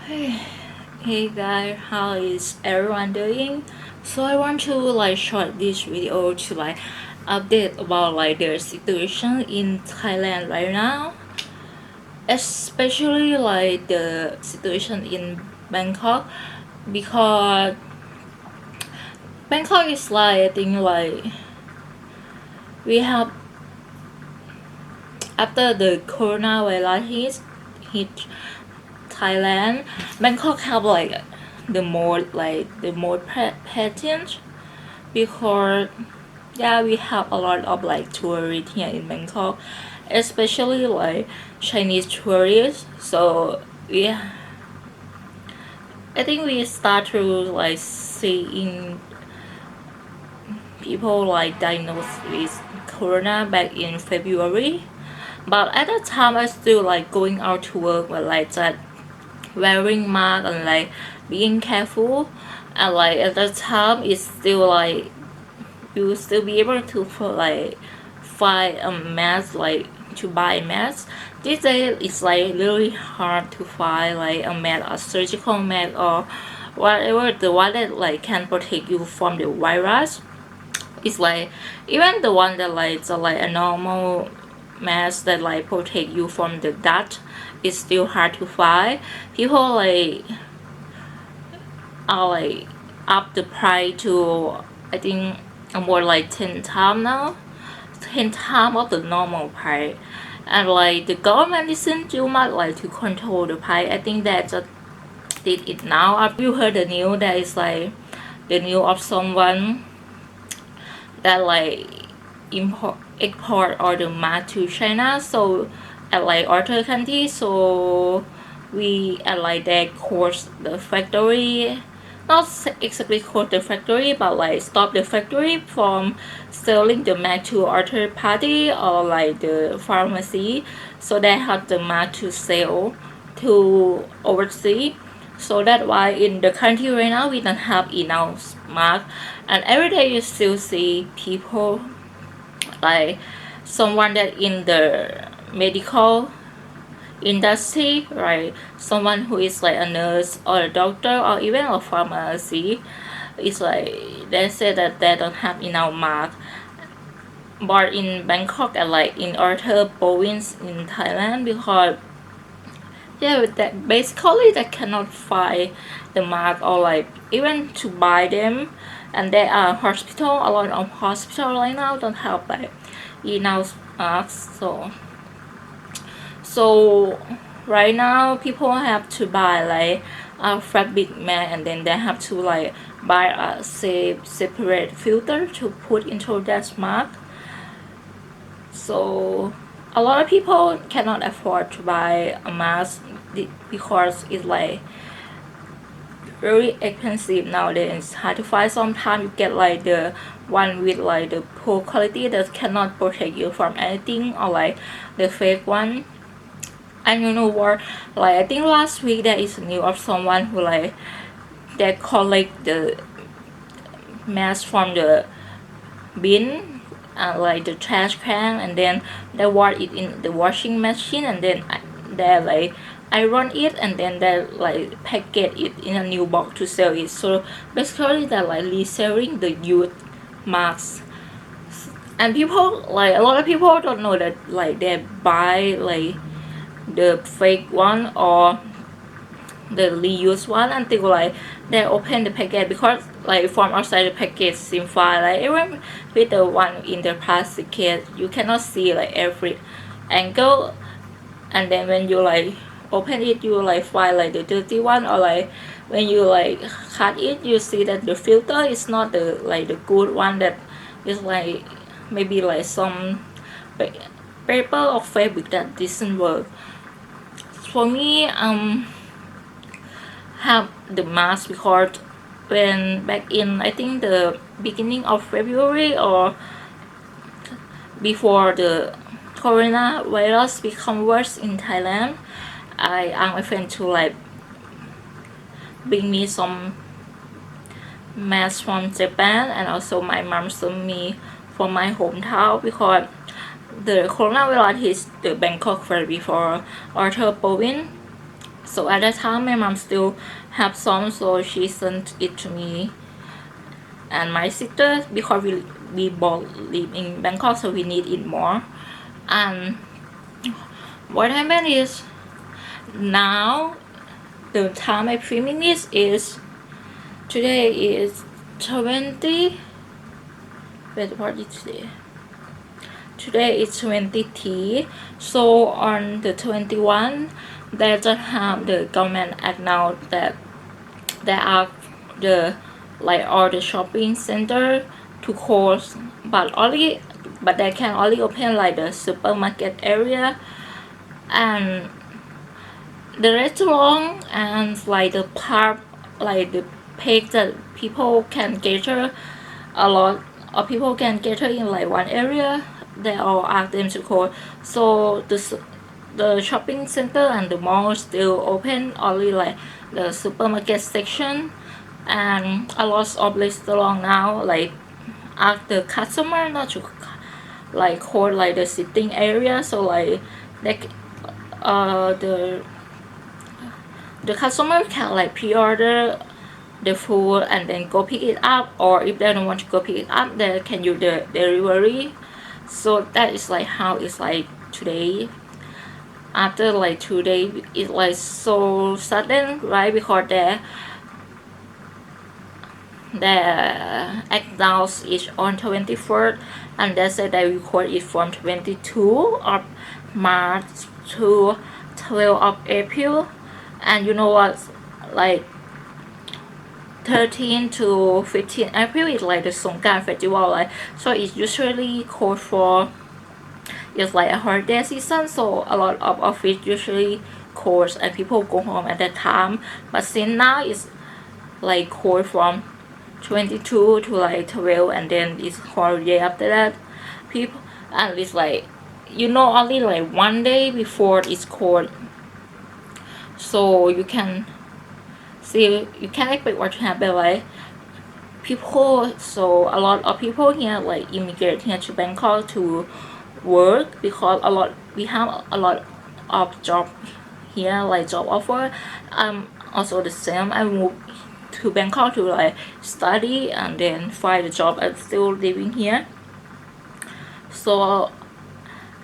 Hey guys, how is everyone doing? So I want to short this video to update about the situation in Thailand right now, especially the situation in Bangkok, because Bangkok is I think we have after the coronavirus hit Thailand, Bangkok have the more patient, because we have a lot of tourists here in Bangkok, especially Chinese tourists. So I think we start to seeing people diagnosed with corona back in February. But at that time, I still going out to work with that wearing mask and being careful. And at that time, it's still you will still be able to find a mask, to buy a mask. These days it's really hard to find a mask, a surgical mask, or whatever, the one that can protect you from the virus. It's even the one that it's a normal mask that protect you from the dust is still hard to find. People are up the price to, I think, more 10 times now, 10 times of the normal price. And the government isn't too much to control the price. I think that just did it now. After you heard the news, that is the news of someone that export all the mask to China. So at other countries, so we at that course the factory, not exactly close the factory, but stop the factory from selling the mask to other party or the pharmacy, so they have the mask to sell to overseas. So that's why in the country right now we don't have enough mask, and every day you still see people someone that in the medical industry, right? Someone who is a nurse or a doctor or even a pharmacy. It's they say that they don't have enough mask. But in Bangkok and in other province in Thailand, because that basically they cannot find the mask or even to buy them. And there are hospital, a lot of hospital right now don't have enough masks. So right now people have to buy a fabric mask, and then they have to buy a separate filter to put into that mask. So a lot of people cannot afford to buy a mask because it's very expensive nowadays. It's hard to find. Sometimes you get the one with the poor quality that cannot protect you from anything, or the fake one. And you know what, I think last week there is news of someone who they collect the mask from the bin, the trash can, and then they wash it in the washing machine, and then they iron it, and then they package it in a new box to sell it. So basically they're reselling the used masks. And people, a lot of people don't know that they buy the fake one or the reused one until they open the package, because from outside the package seem fine, even with the one in the plastic case you cannot see every angle. And then when you open it, you find the dirty one, or when you cut it, you see that the filter is not the good one, that is maybe some paper or fabric that doesn't work. For me, have the mask, because when back in, I think, the beginning of February, or before the coronavirus become worse in Thailand, I asked my friend to bring me some masks from Japan, and also my mom sent me from my hometown, because the coronavirus hit the Bangkok first before other province. So at that time my mom still have some, so she sent it to me and my sister, because we both live in Bangkok, so we need it more. And what happened is, now the time I filming this is, today is 20, wait, what is today? Today is 23, so on the 21, they just have the government acknowledge that there are the, like, all the shopping center to close, but they can only open like the supermarket area and the restaurant and like the park, like the place that people can gather, a lot of people can gather in like one area. They all ask them to close, so the shopping center and the mall still open, only like the supermarket section and a lot of restaurant now like ask the customer not to like hold like the sitting area, so like they the customer can like pre-order the food and then go pick it up, or if they don't want to go pick it up, they can use the delivery. So that is like how it's like today. After like 2 days, it's like so sudden, right? Because the exhaust is on 24th, and they said they record it from 22 of March to 12 of April. And you know what, like 13 to 15 April is like the Songkran festival, like, so it's usually called for, it's like a holiday season, so a lot of office usually close and people go home at that time. But since now it's like cold from 22 to like 12, and then it's holiday after that, people, and it's like, only like 1 day before it's cold, so you can see, you can expect what to happen, like people. So a lot of people here like immigrate here to Bangkok to work, because we have a lot of job here, like job offer. Also the same, I moved to Bangkok to like study and then find a job. I'm still living here, so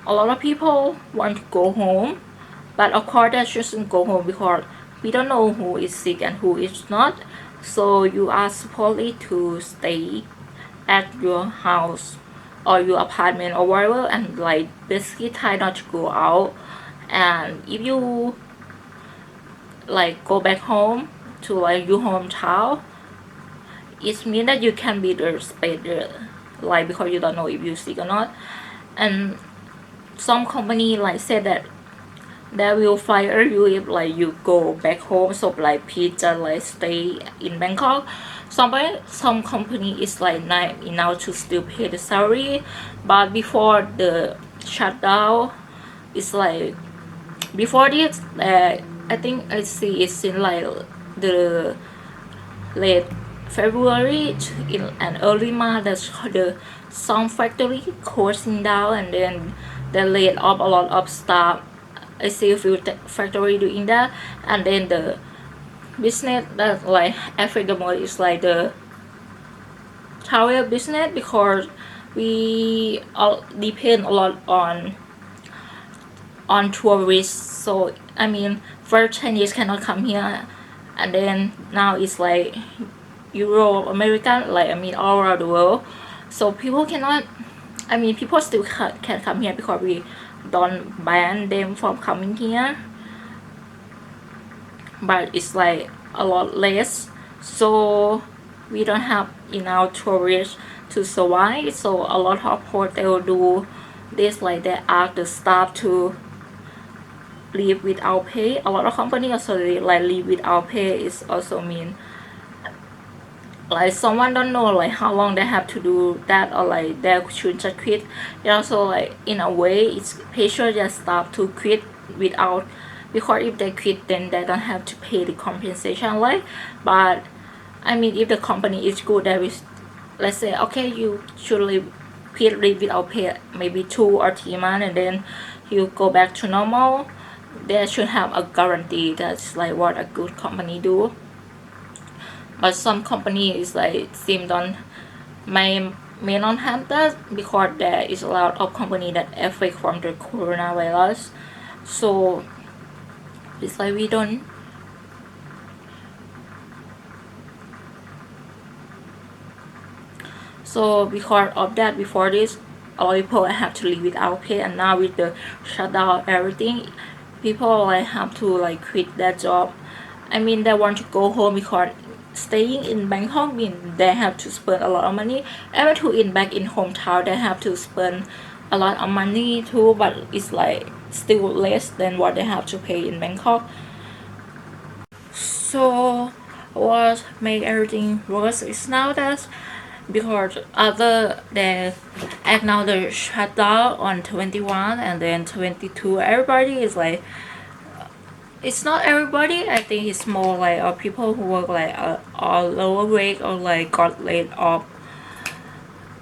a lot of people want to go home, but of course they shouldn't go home because we don't know who is sick and who is not. So you are supposed to stay at your house or your apartment or whatever, and like basically try not to go out. And if you like go back home to like your hometown, it means that you can be the space there, like, because you don't know if you're sick or not. And some company like said that they will fire you if like you go back home, so like please just like stay in Bangkok. Some company is like nice enough to still pay the salary, but before the shutdown, it's like before this, I think I see it's in like the late February and early March, some factory closing down, and then they laid off a lot of staff. I see a few factory doing that, and then the business that like affect the most is like the travel business, because we all depend a lot on tourists. So I mean, first Chinese cannot come here, and then now it's like Europe, American, like, I mean, all around the world. So people cannot, I mean, people still can come here because we don't ban them from coming here, but it's like a lot less, so we don't have enough tourists to survive. So a lot of hotel do this, like they ask the staff to leave without pay. A lot of companies also like leave without pay. Is also mean like someone don't know like how long they have to do that, or like they should just quit. They also like, in a way, it's pressure their staff to quit without, because if they quit then they don't have to pay the compensation, like. But I mean, if the company is good, they will, let's say, okay, you should leave without pay maybe 2 or 3 months, and then you go back to normal. they should have a guarantee. That's like what a good company do. But some company is like seem don't may not have that because there is a lot of company that affect from the coronavirus. So it's like we don't. So because of that, before this, a lot of people have to live without pay, and now with the shutdown, everything, people like have to like quit their job. I mean, they want to go home because staying in Bangkok means they have to spend a lot of money. Even to in back in hometown, they have to spend a lot of money too, but it's like still less than what they have to pay in Bangkok. So what make everything worse is now that because other they act now the shutdown on 21 and then 22, everybody is like, it's not everybody, I think it's more like people who work like a lower wage or like got laid off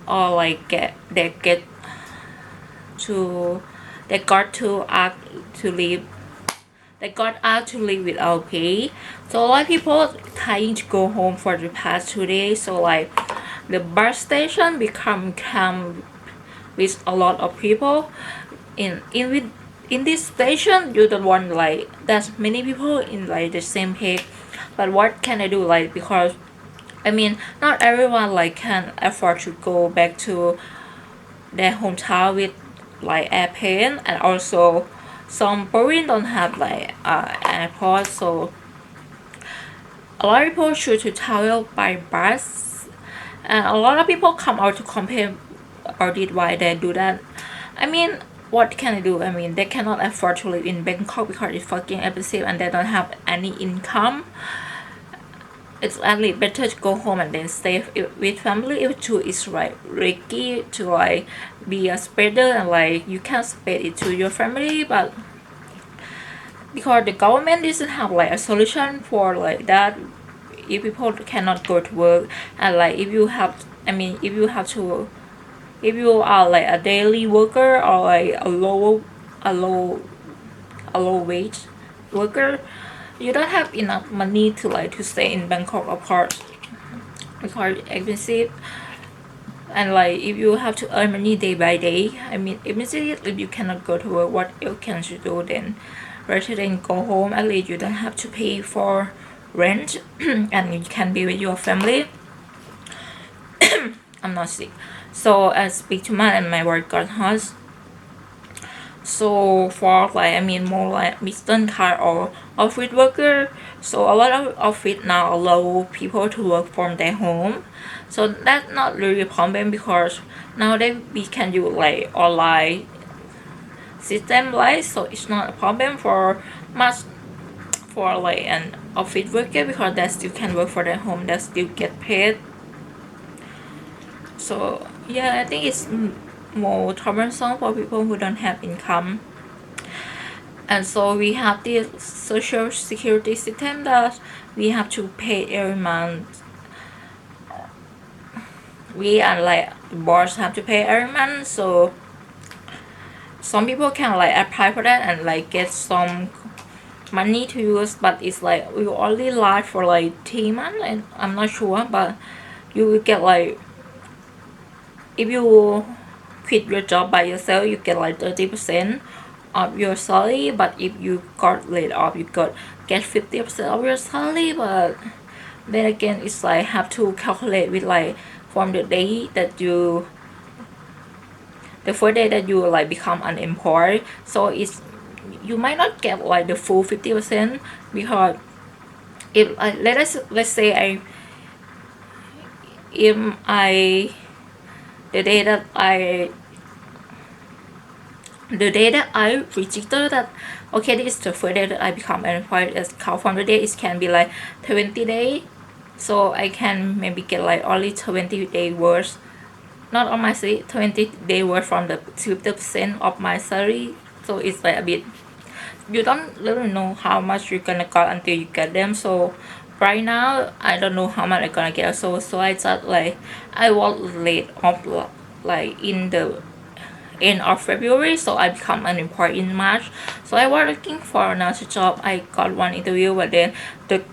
or like get to they got to act to leave they got out to live without pay. So a lot of people trying to go home for the past 2 days. So like the bus station become calm with a lot of people. In this station, you don't want like there's many people in like the same page. But what can I do like because I mean not everyone like can afford to go back to their hometown with like airplane, and also some province don't have like airport, so a lot of people choose to travel by bus, and a lot of people come out to complain about it why they do that. I mean, what can I do? I mean, they cannot afford to live in Bangkok because it's fucking expensive and they don't have any income. It's actually better to go home and then stay with family if too it's like risky to like be a spreader and like you can spread it to your family, but because the government doesn't have like a solution for like that, if people cannot go to work and like if you have I mean if you are like a daily worker or like a low a low wage worker, you don't have enough money to like to stay in Bangkok apart because expensive, and like if you have to earn money day by day, I mean immediately if you cannot go to work, what else can you do then? Rather than go home, at least you don't have to pay for rent and you can be with your family. I'm not sick, so I speak too much and my word got hot. So for like I mean more like Mr. Car or office worker, so a lot of office now allow people to work from their home, so that's not really a problem because nowadays we can use like online system, like so it's not a problem for much for like an office worker because they still can work for their home, they still get paid. So yeah, I think it's more troublesome for people who don't have income. And so we have this social security system that we have to pay every month. We and like boss have to pay every month, so some people can like apply for that and like get some money to use, but it's like we only last for like 3 months and I'm not sure, but you will get like if you quit your job by yourself you get like 30% of your salary, but if you got laid off you get 50% of your salary. But then again it's like have to calculate with like from the day that you the first day that you like become unemployed, so it's you might not get like the full 50% because if let's say I the day that I the day that I register that okay this is the first day that I become unemployed, as count from the day it can be like 20 days, so I can maybe get like only 20 day worth, not on my salary, 20 day worth from the 50% of my salary. So it's like a bit you don't really know how much you're gonna get until you get them. So right now I don't know how much I'm gonna get, so I just like I was laid off like end of February, so I become unemployed in March. So I was looking for another job. I got one interview, but then the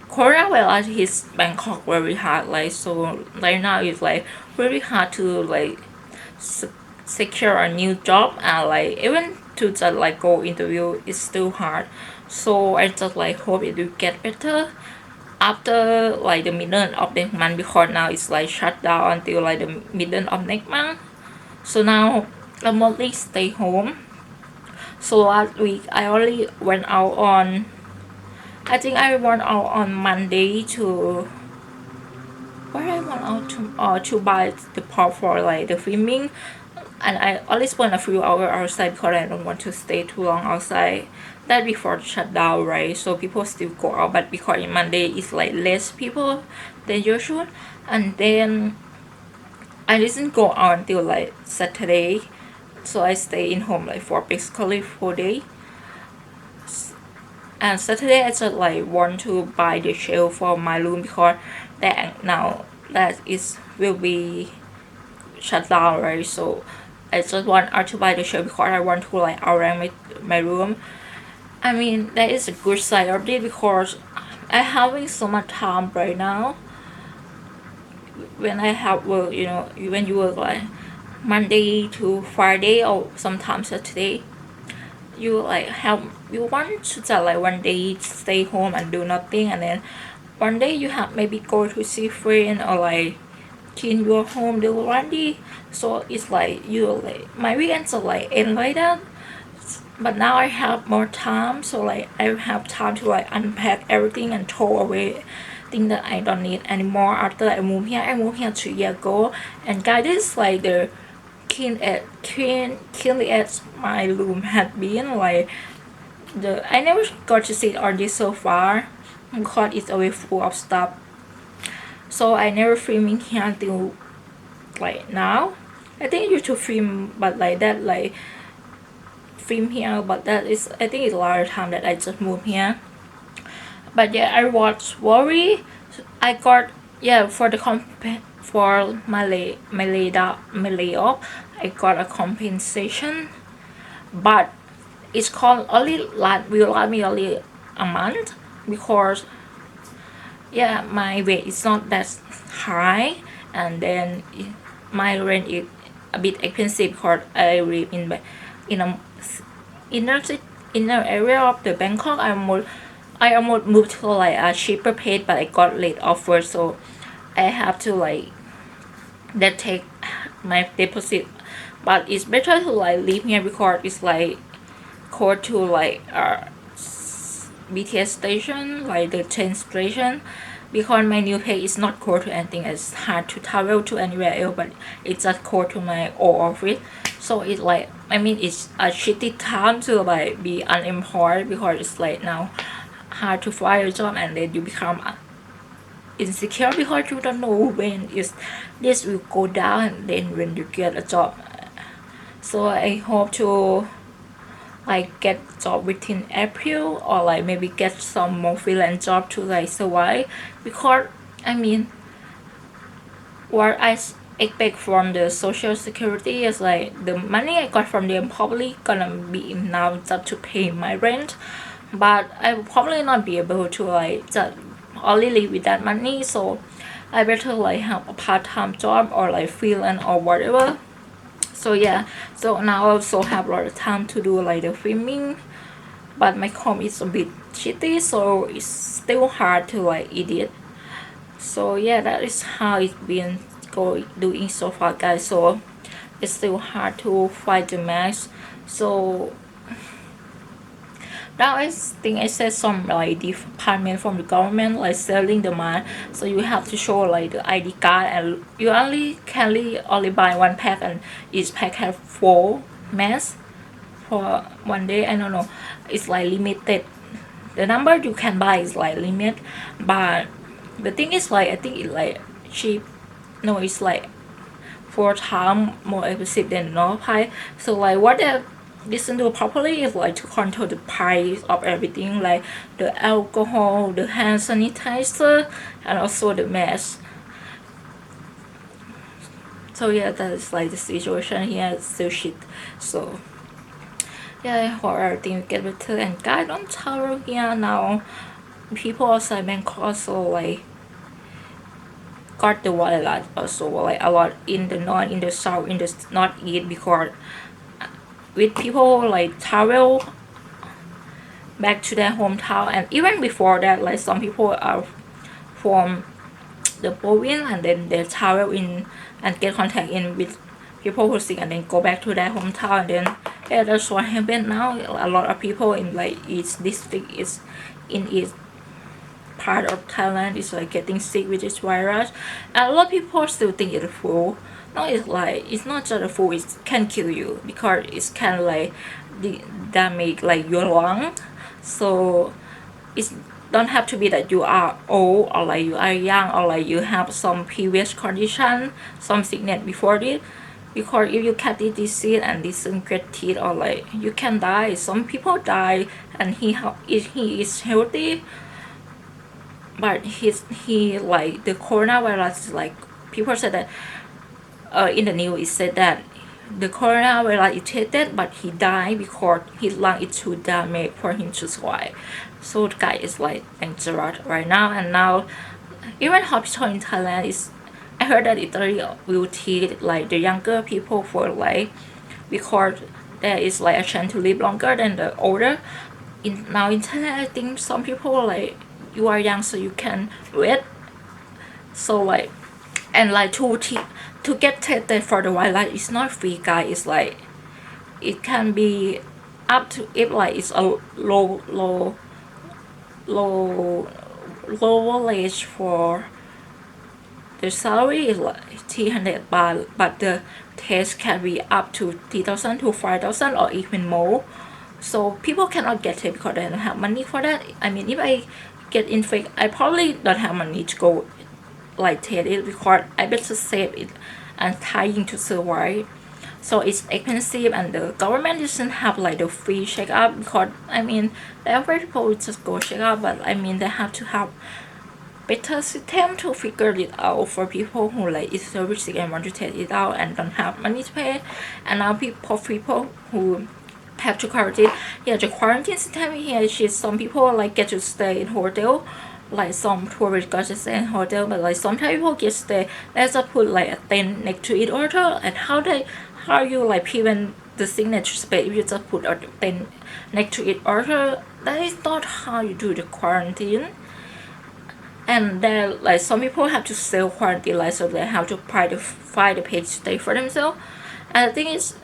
coronavirus hits Bangkok very hard. Like, so right now it's like really hard to like secure a new job, and like even to just like go interview is still hard. So I just like hope it will get better after like the middle of the month, because now it's like shut down until like the middle of next month. So now I mostly stay home. So last week I only went out on, I think I went out on Monday to where I went out to buy the pot for like the filming, and I only spent a few hours outside because I don't want to stay too long outside. That before the shutdown, right? So people still go out, but because in Monday it's like less people than usual, and then I didn't go out until like Saturday, so I stay in home like for basically 4 days. And Saturday I just like want to buy the shelf for my room because that now that is will be shut down, right? So I just want to buy the shelf because I want to like arrange my room. I mean that is a good side of it because I having so much time right now. When I have work, when you work like Monday to Friday or sometimes Saturday, you like have you want to just like one day stay home and do nothing, and then one day you have maybe go to see friend or like clean your home, do laundry. So it's like you like my weekends are like end like that. But now I have more time, so like I have time to like unpack everything and throw away things that I don't need anymore. After I moved here 2 years ago, and guys, this is like the clean as my room had been. Like I never got to sit on this sofa because it's always full of stuff. So I never filming here until like now. I think I used to film, but like that like film here, but that is I think it's a lot of time that I just moved here. But yeah, I was worried. I got, yeah, for the for my layoff, I got a compensation, but it's called only will last me only a month because yeah, my rate is not that high, and then my rent is a bit expensive because I live in a inner inner area of the Bangkok. I almost moved to like a cheaper place, but I got laid off first, so I have to like that take my deposit. But it's better to like live here because it's like close to like BTS station, like the train station. Because my new place is not close to anything, it's hard to travel to anywhere else, but it's just close to my old office. So it's like, I mean, it's a shitty time to like be unemployed because it's like now hard to find a job, and then you become insecure because you don't know when is this will go down, and then when you get a job. So I hope to like get job within April, or like maybe get some more freelance job to like survive, because I mean what I expect from the social security is like the money I got from them probably gonna be enough just to pay my rent, but I will probably not be able to like just only live with that money. So I better like have a part-time job or like freelance or whatever. So yeah, so now I also have a lot of time to do like the filming, but my com is a bit shitty, so it's still hard to like edit. So yeah, that is how it's been doing so far, guys. So it's still hard to find the mask. So now I think I said some like department from the government like selling the mask, so you have to show like the ID card, and you only buy one pack, and each pack have 4 masks for one day. I don't know, it's like limited. The number you can buy is like limit, but the thing is like I think it's like cheap. No, it's like 4 times more expensive than normal price. So like what they listen to properly is like to control the price of everything, like the alcohol, the hand sanitizer, and also the mask. So yeah, that's like the situation here. It's still shit. So yeah, I hope everything will get better. And guys, don't travel here now. People outside Bangkok also like got the wildlife also like a lot in the north, in the south, in the northeast, because with people like travel back to their hometown. And even before that, like some people are from the province and then they travel in and get contact in with people who sick and then go back to their hometown. And then yeah, that's what happened now. A lot of people in like each district is in each part of Thailand is like getting sick with this virus, and a lot of people still think it's a flu. No, it's like it's not just a flu. It can kill you because it's kind of like damage like your lung. So it don't have to be that you are old or like you are young or like you have some previous condition, some sickness before this. Because if you catch this disease and this get teeth or like you can die. Some people die and he is healthy, but he like the coronavirus is like people said that in the news it said that the coronavirus is treated but he died because his lung is too damaged for him to survive. So the guy is like dangerous right now. And now even hospital in Thailand is, I heard that Italy will treat like the younger people for like because there is like a chance to live longer than the older. Now in Thailand I think some people like you are young so you can wait. So like and like to get tested for the wildlife it's not free, guys. It's like it can be up to, if like it's a low voltage for the salary is like 300 baht, but the test can be up to 3,000 to 5,000 or even more. So people cannot get it because they don't have money for that. I mean, if I get infected, I probably don't have money to go like test it because I better save it and trying to survive. So it's expensive and the government doesn't have like the free checkup because I mean there are people just go check up, but I mean they have to have better system to figure it out for people who like is so sick and want to test it out and don't have money to pay. And now people who have to quarantine, yeah, the quarantine system here is some people like get to stay in hotel, like some tourists got to stay in hotel, but like sometimes people get stay, they just put like a tent next to each other. And how you like prevent the sickness to spread if you just put a tent next to each other? That is not how you do the quarantine. And then like some people have to self quarantine, like so they have to find a place to stay for themselves. And the thing is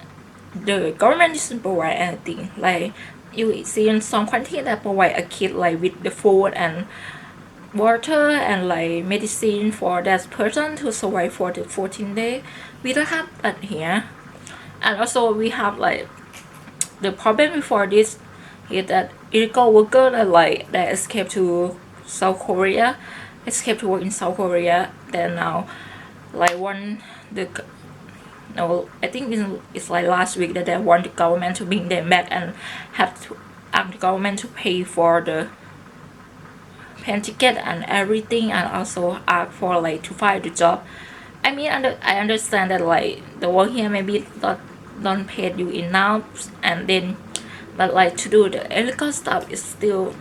the government doesn't provide anything. Like you see in some countries that provide a kit like with the food and water and like medicine for that person to survive for the 14 days. We don't have that here. And also we have like the problem before this is that illegal workers that like that escape to South Korea, escape to work in South Korea. Then now like one the no, I think it's like last week that they want the government to bring them back and have to ask the government to pay for the plane ticket and everything, and also ask for like to find the job. I mean, I understand that like the work here maybe don't pay you enough, and then but like to do the illegal stuff is still,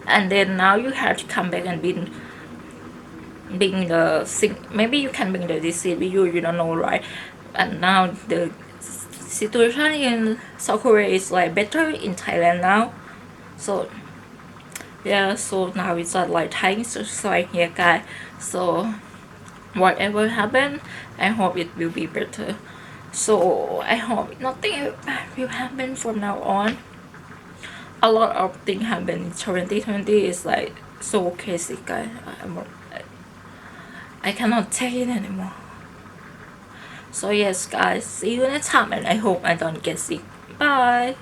and then now you have to come back and bring the sick. Maybe you can bring the disease with you. You don't know, right? And now the situation in South Korea is like better in Thailand now. So yeah, so now it's not like Thai society here, guys. So whatever happen, I hope it will be better. So I hope nothing will happen from now on. A lot of things happen in 2020 is like so crazy, guys. I cannot take it anymore. So yes, guys, see you next time, and I hope I don't get sick. Bye.